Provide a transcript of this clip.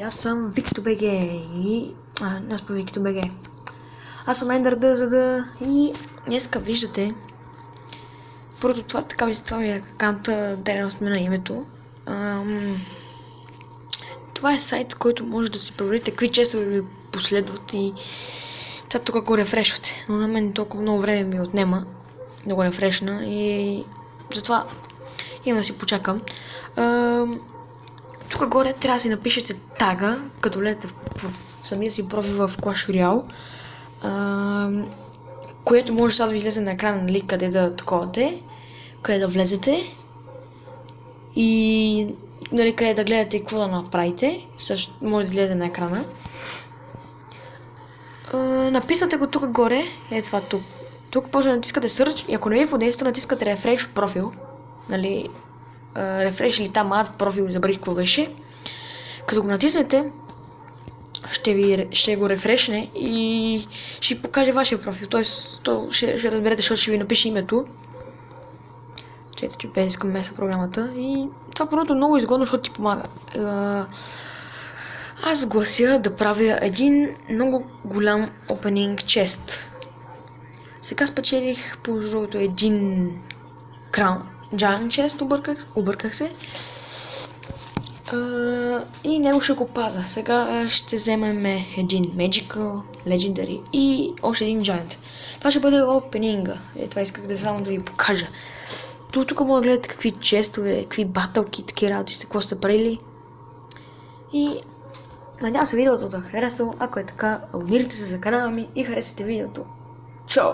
Аз съм Викто.bg и... аз по Викто.bg. Аз съм EnderDZD и днеска виждате... Първото това ми е акаунта, терено сме на името. Това е сайт, който може да си проверите какви често ви последват и това тук го рефрешвате. Но на мен толкова много време ми отнема да го рефрешна и затова имам да си почакам. Тук горе трябва да си напишете тага, като влезете в самия си профил в Clash Royale, което може сега да ви излезе на екрана, нали, къде да таковате, къде да влезете и нали, къде да гледате и какво да направите. Също може да излезе на екрана. Написате го тук горе, е това тук. Тук после натискате Search и ако не ви подейства, натискате Refresh профил. Нали, Refresh или там Add профил, забравих какво беше. Като го натиснете, ще го рефрешне и ще ви покаже вашия профил. Тоест, ще разберете, защото ще ви напише името. Чете, че без искам меса програмата. И това първото е много изгодно, защото ти помага. Аз глася да правя един много голям opening chest. Сега спечелих по другото един Crown Giant Chest, обърках се. И него ще го паза. Сега ще вземем един Magical, Legendary и още един Giant. Това ще бъде опенинга. Това исках да само да ви покажа. Тук мога да гледате какви честове, какви батълки, такива работи сте, какво сте правили. И надявам се видеото да харесало. Ако е така, абонирайте се за канала ми и харесайте видеото. Чао!